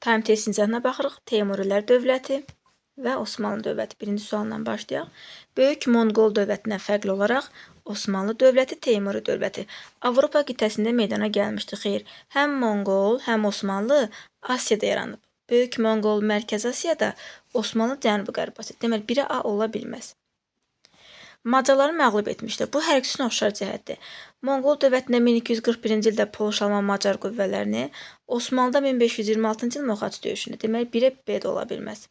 Time test incəsinə baxırıq. Teymurilər dövləti və Osmanlı dövləti. Birinci sualla başlayaq. Böyük Monqol dövlətindən fərqli olaraq Osmanlı dövləti, Teymuri dövləti Avropa qitəsində meydana gəlmişdi. Xeyr, həm Monqol, həm Osmanlı Asiyada yaranıb. Böyük Monqol Mərkəzi Asiyada, Osmanlı Cənubi-Qərbi Asiyada. Deməli, biri A ola bilməz. Macarları məğlub etmişdi. Bu hər ikisinin oxşar cəhətdir. Monqol dövlətində 1241-ci ildə Polşa Macar qüvvələrini, Osmanlıda 1526-cı il Mohaç döyüşündə. Deməli, birə B də ola bilməz.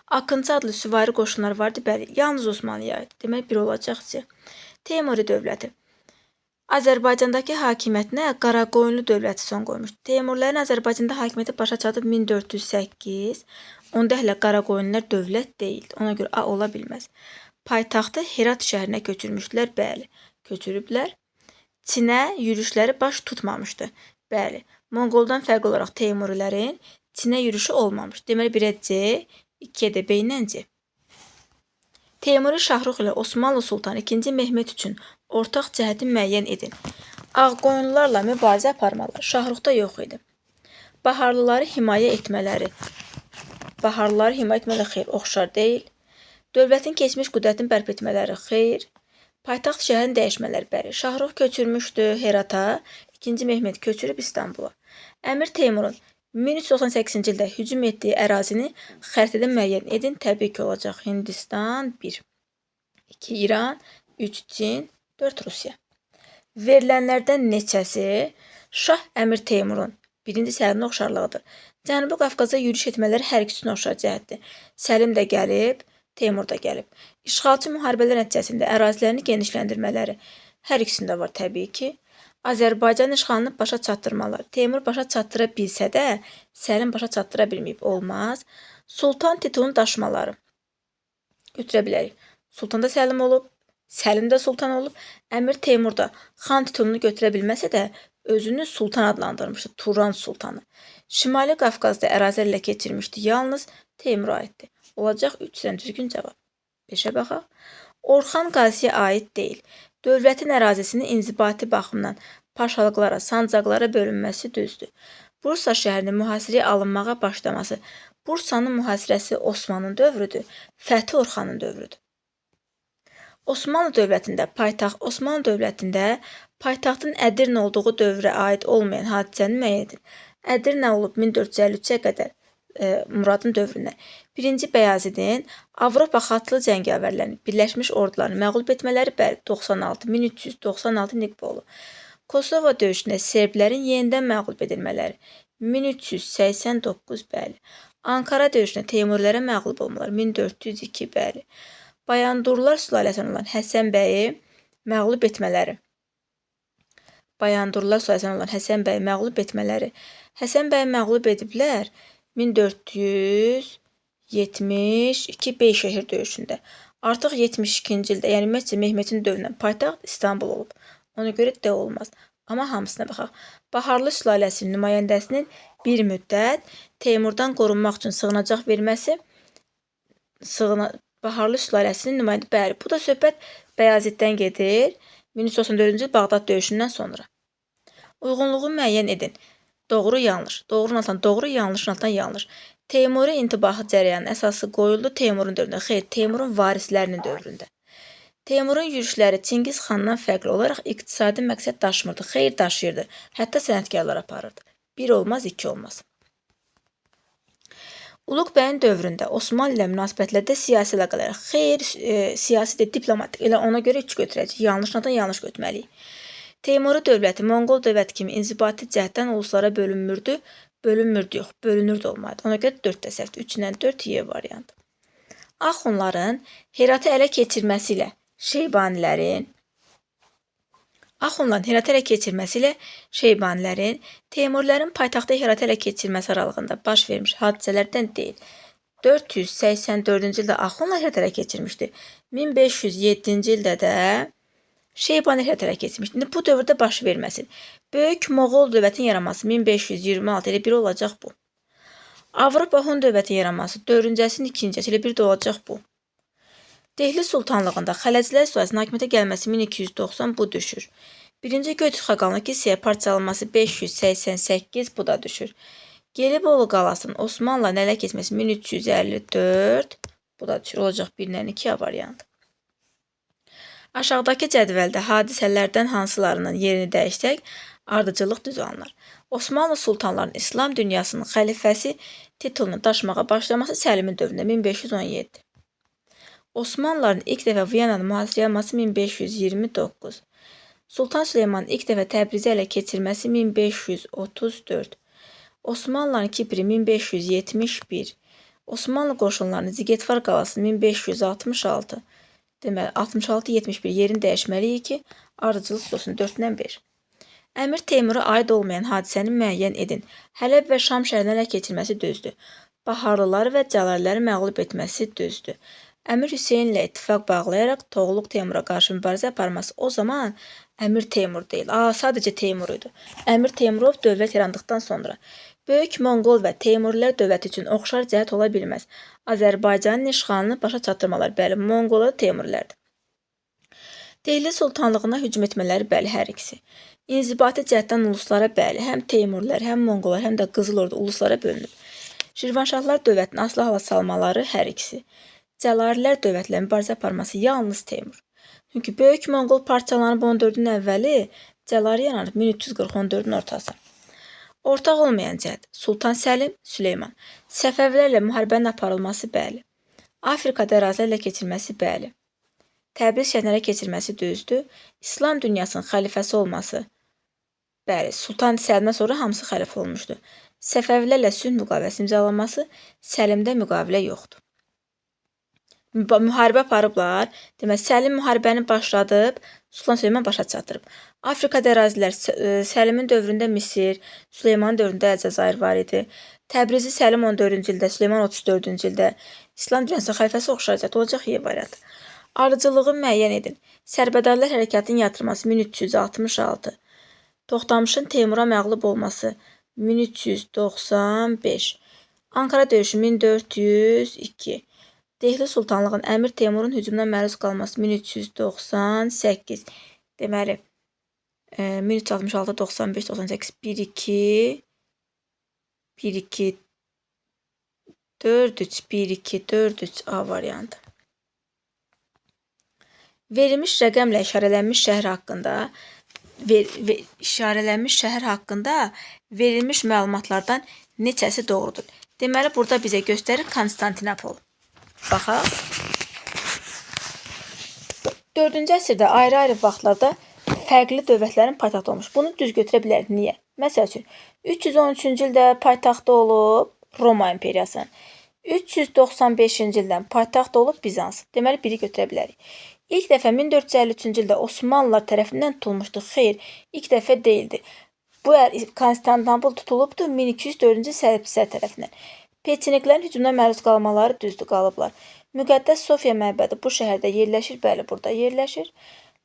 Akıncı adlı süvari qoşunlar vardı, bəli, yalnız Osmanlıya aid. Demək, bir olacaq ki, Teymuri dövləti. Azərbaycandakı hakimiyyətinə Qaraqoyunlu dövləti son qoymuşdu. Teymurlərin Azərbaycanda hakimiyyəti başa çatıb 1408. Onda hələ Qaraqoyunlular dövlət deyildi. Ona görə A ola bilməz. Paytaxtı Herat şəhərinə köçürmüşdülər, bəli, köçürüblər. Çinə yürüşləri baş tutmamışdı, bəli. Monqoldan fərqli olaraq Teymurilərin Çinə yürüşü olmamış. Deməli, 1-ə C, 2-yə də B ilə C. Teymuri Şahrux ilə Osmanlı Sultanı II. Mehmet üçün ortaq cəhəti müəyyən edin. Ağqoyunlularla mübarizə aparmaları Şahruxda yox idi. Baharlıları himayə etmələri xeyr, oxşar deyil. Dövlətin keçmiş qüdrətini bərpa etmələri xeyr. Paytaxt şəhərin dəyişmələri bəli. Şahrux köçürmüşdü Herata, II. Mehmet köçürüb İstanbula. Əmir Teymurun 1398-ci ildə hücum etdiyi ərazini xəritədə müəyyən edin. Təbii ki, olacaq Hindistan 1, 2 İran, 3 Çin, 4 Rusiya. Verilənlərdən neçəsi Şah Əmir Teymurun 1-ci Səlimin oxşarlığıdır. Cənubi Qafqaza yürüş etmələri hər ikisinin oxşar cəhətdir. Səlim də gəlib, Teymur da gəlib. İşğalçı müharibələr nəticəsində ərazilərini genişləndirmələri hər ikisində var təbii ki. Azərbaycan işğalını başa çatdırmaları. Teymur başa çatdıra bilsə də, Səlim başa çatdıra bilməyib. Olmaz. Sultan titulunu daşımaları. Götürə bilərik. Sultanda Səlim olub, Səlim də sultan olub. Əmir Teymur da xan titulunu götürə bilməsə də, özünü sultan adlandırmışdı. Turan sultanı. Şimali Qafqazda ərazilər ilə keçirmişdi. Yalnız Teymura aiddir. Olacaq 3-dən düzgün cavab. 5-ə baxaq. Orxan Qaziyə aid deyil. Dövlətin ərazisinin inzibati baxımdan paşalıqlara, sancaqlara bölünməsi düzdür. Bursa şəhərinin mühasirəyə alınmağa başlaması. Bursanın mühasirəsi Osmanlı dövrüdür. Fəthi Orxanın dövrüdür. Osmanlı dövlətində paytaxtın Ədirnə olduğu dövrə aid olmayan hadisəni müəyyən edin. Ədirnə olub 1453-ə qədər Muradın dövründə. 1-ci Bəyazidin Avropa xatlı cəngavərlərini, birləşmiş ordularını məğlub etmələri bəli 1396 Nikbolu. Kosovo döyüşündə serblərin yenidən məğlub edilmələri 1389 bəli. Ankara döyüşündə Teymurilərə məğlub olmaları 1402 bəli. Bayandurlar sülaləsindən olan Həsən bəyi məğlub etmələri. Həsən bəyi məğlub ediblər 1472 Beyşəhər döyüşündə. Artıq 72-ci ildə, yəni ümumiyyətcə Mehmetin dövründən paytaxt İstanbul olub. Ona görə də olmaz. Amma hamısına baxaq. Baharlı sülaləsinin nümayəndəsinin bir müddət Teymurdan qorunmaq üçün sığınacaq verməsi Baharlı sülaləsinin nümayəndə. Bəli, bu da söhbət Bəyaziddən gedir. 1394-cü il Bağdad döyüşündən sonra. Uyğunluğu müəyyən edin. Doğru, yanlış. Doğrunun altından doğru, yanlışın altından yanlış. Teymuri intibahı cərəyanının əsası qoyuldu Teymurun dövründə. Xeyr, Teymurun varislərinin dövründə. Teymurun yürüşləri Çingiz xandan fərqli olaraq iqtisadi məqsəd daşımırdı. Xeyr, daşıyırdı. Hətta sənətkarlar aparırdı. 1 olmaz, 2 olmaz. Uluq bəyin dövründə Osmanlı ilə münasibətlərdə siyasi əlaqələr. Xeyr, siyasi də diplomatik. Elə ona görə 3 götürəcək. Yanlışdan yanlış götürməliyik. Teymuri dövləti Monqol dövləti kimi inzibati cəhətdən uluslara bölünmürdü. Bölünmürdü yox, bölünürdü olmadı. Ona görə 4 də səhvdir. 3-dən 4 Y variantı. Axunların Heratı ələ keçirməsi ilə Şeybanilərin Teymurilərin paytaxtı Heratı ələ keçirməsi aralığında baş vermiş hadisələrdən deyil. 484-cü ildə Axunlar Heratı ələ keçirmişdi. 1507-ci ildə də Şeybani Heratı ələ keçirmişdi. Bu dövrdə baş verməsin. Böyük Moğol dövlətinin yaranması 1526 ilə 1 olacaq bu. Avropa Hun dövlətinin yaranması 4-cəsinin 2-cəsi ilə 1 də olacaq bu. Dehli Sultanlığında Xələcilər sülaləsinin hakimiyyətə gəlməsi 1290 bu düşür. 1-ci Göyçə xaqanlığı hissəyə parçalanması 588 bu da düşür. Gelibolu qalasının Osmanlıların ələ keçməsi 1354. Bu da düşür, olacaq 1-dən 2 variantı. Aşağıdakı cədvəldə hadisələrdən hansılarının yerini dəyişsək, ardıcıllıq düz alınır. Osmanlı sultanlarının İslam dünyasının xəlifəsi titulunu daşımağa başlaması Səlimin dövründə 1517. Osmanlıların ilk dəfə Viyananı mühasirəyə alması 1529. Sultan Süleymanın ilk dəfə Təbrizi ələ keçirməsi 1534. Osmanlıların Kipri 1571. Osmanlı qoşunlarının Zigetvar qalası 1566. Deməli, 66-71 yerini dəyişməliyik ki, ardıcıllıq olsun 4-dən 1. Əmir Teymura aid olmayan hadisəni müəyyən edin. Hələb və Şam şəhərini ələ keçirməsi düzdür. Baharlıları və Cəlaliləri məğlub etməsi düzdür. Əmir Hüseyn ilə ittifaq bağlayaraq Toğluq Teymura qarşı mübarizə aparması o zaman Əmir Teymur deyil. Sadəcə Teymur idi. Əmir Teymurov dövlət yarandıqdan sonra Böyük Monqol və Teymurilər dövləti üçün oxşar cəhət ola bilməz. Azərbaycanın işğalını başa çatdırmalar bəli, Monqollar Teymurilərdir. Dehli sultanlığına hücum etmələri bəli, hər ikisi. İnzibati cəhətdən uluslara bəli, həm Teymurilər, həm Monqollar, həm də Qızıl Ordu uluslara bölünüb. Şirvanşahlar dövlətini asılı hala salmaları hər ikisi. Cəlalilər dövlətlə mübarizə aparması yalnız Teymur. Çünki Böyük Monqol parçalanıb 14-ün əvvəli, Cəlali yanarıb 1340-14-ün ortası. Ortaq olmayan cəhət Sultan Səlim, Süleyman. Səfəvilərlə müharibənin aparılması bəli. Afrikada ərazi ələ keçirməsi bəli. Təbriz şəhərini ələ keçirməsi düzdür. İslam dünyasının xəlifəsi olması bəli. Sultan Səlimdən sonra hamısı xəlifə olmuşdur. Səfəvilərlə sülh müqaviləsi imzalanması Səlimdə müqavilə yoxdur. Müharibə aparıblar. Demək, Səlim müharibəni başladıb, Sultan Süleyman başa çatdırıb. Afrikada ərazilər Səlimin dövründə Misir, Süleymanın dövründə Əlcəzair var idi. Təbrizi Səlim 14-cü ildə, Süleyman 34-cü ildə. İslam dünyasının xəlifəsi oxşaracaq olacaq Y variantı. Ardıcıllığı müəyyən edin. Sərbədarlar hərəkatının yatırması 1366. Toxtamışın Teymura məğlub olması 1395. Ankara döyüşü 1402. Dehli Sultanlığın Əmir Teymurun hücumuna məruz qalması 1398. Deməli, 1366, 95, 98, 1-2, 1-2, 4-3, 1-2, 4-3 A variantı. Verilmiş rəqəmlə işarələnmiş şəhər haqqında verilmiş məlumatlardan neçəsi doğrudur? Deməli, burada bizə göstərir Konstantinopol. Baxaq. 4-cü əsrdə ayrı-ayrı vaxtlarda fərqli dövlətlərin paytaxtı olmuş. Bunu düz götürə bilərik. Niyə? Məsəl üçün, 313-cü ildə paytaxtı olub Roma imperiyasının. 395-ci ildən paytaxt olub Bizans. Deməli, biri götürə bilərik. İlk dəfə 1453-cü ildə Osmanlılar tərəfindən tutulmuşdu. Xeyr, ilk dəfə deyildi. Bu Konstantinopol tutulubdur 1204-cü Səlcuqlar tərəfindən. Peçeniklərin hücumuna məruz qalmaları düzdür, qalıblar. Müqəddəs Sofiya məbədi bu şəhərdə yerləşir, bəli, burada yerləşir.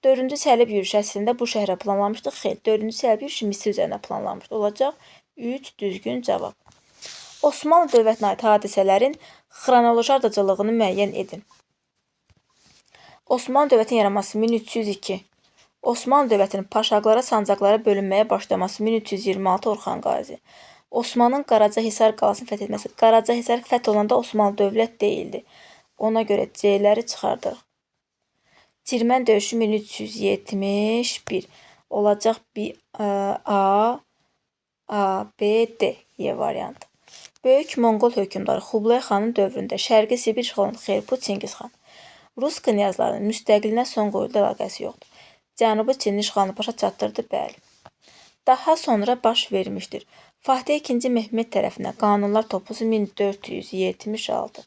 4-cü Səlib yürüyüşü əslində bu şəhərə planlanmışdı. Xeyr, 4-cü Səlib yürüyüşü Misir üzərinə planlanmışdı. Olacaq 3 düzgün cavab. Osmanlı dövlətinə aid hadisələrin xronoloji ardıcıllığını müəyyən edin. Osmanlı dövlətinin yaranması 1302. Osmanlı dövlətinin paşaqlara, sancaqlara bölünməyə başlaması 1326 Orxan Qazi. Osmanın Qaracahisar qalasını fəth etməsi. Qaracahisar fəth olanda Osmanlı dövlət deyildi. Ona görə C-ləri çıxardıq. Cirmən döyüşü 1371. Olacaq A, B, D Y variantı. Böyük Monqol hökmdarı Xublay xanın dövründə Şərqi Sibir işğalının xeyr, bu Çingiz xan. Rus knyazlarının müstəqiliyinə son qoyuldu, əlaqəsi yoxdur. Cənubi Çinin işğalını başa çatdırdı, bəli. Daha sonra baş vermişdir. Fatih II. Mehmet tərəfindən qanunlar toplusu 1476.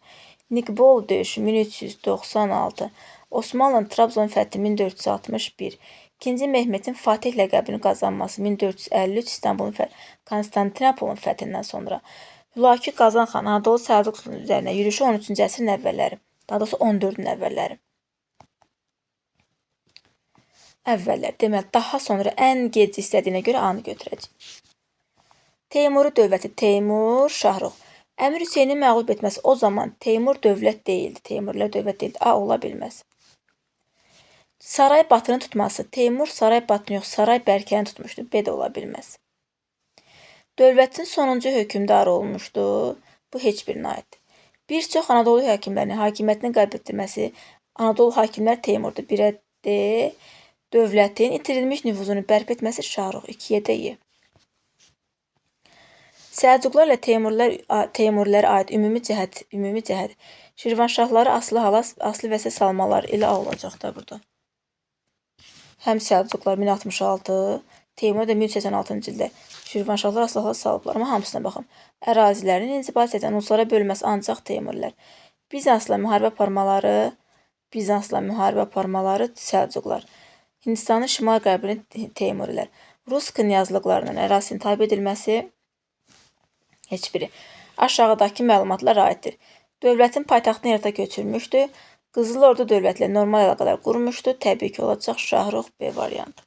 Nikbol döyüşü 1396. Osmanlı'nın Trabzon fəthi 1461. İkinci Mehmetin Fatih ləqəbini qazanması 1453 İstanbulun Konstantinopolun fəthindən sonra. Hülaki Qazan xan Anadolu Səlcuq üzərinə yürüyüşü 13-cü əsrin əvvəlləri. Daha doğrusu 14-ün əvvəlləri. Deməli, daha sonra ən gec istədiyinə görə A-nı götürəcək. Teymuri dövləti Teymur, Şahrux. Əmir Hüseynin məğlub etməsi o zaman Teymur dövlət deyildi. Teymurilər dövlət deyildi. A ola bilməz. Saray Batını tutması. Teymur Saray Batını yox, Saray Bərkəni tutmuşdu. B də ola bilməz. Dövlətin sonuncu hökmdarı olmuşdu. Bu heç birinə aiddir. Bir çox Anadolu hakimlərinin hakimiyyətini qaybetdirməsi Anadolu hakimlər Teymurdur. 1-ə D. Dövlətin itirilmiş nüfuzunu bərpa etməsi Şahrux. 2-yə də Y. Səlcuqlar ilə Teymurilərə aid ümumi cəhət Şirvanşahları aslı vəsə salmaları ilə olacaq da burada. Həm Səlcuqlar 1066, Teymur da 1386-cı ildə Şirvanşahlar aslı salıblar. Amma hamısına baxın. Ərazilərin inzibati edən uluslara bölməsi ancaq Teymurilər. Bizansla müharibə aparmaları Səlcuqlar. Hindistanın şimal-qərbini Teymurilər. Rus knyazlıqlarının ərazisinin tabe edilməsi heç biri. Aşağıdakı məlumatlar aiddir. Dövlətin paytaxtını Herata köçürmüşdü. Qızıl Ordu dövlətlə normal əlaqələr qurmuşdu. Təbii ki, olacaq Şahrux B variantı.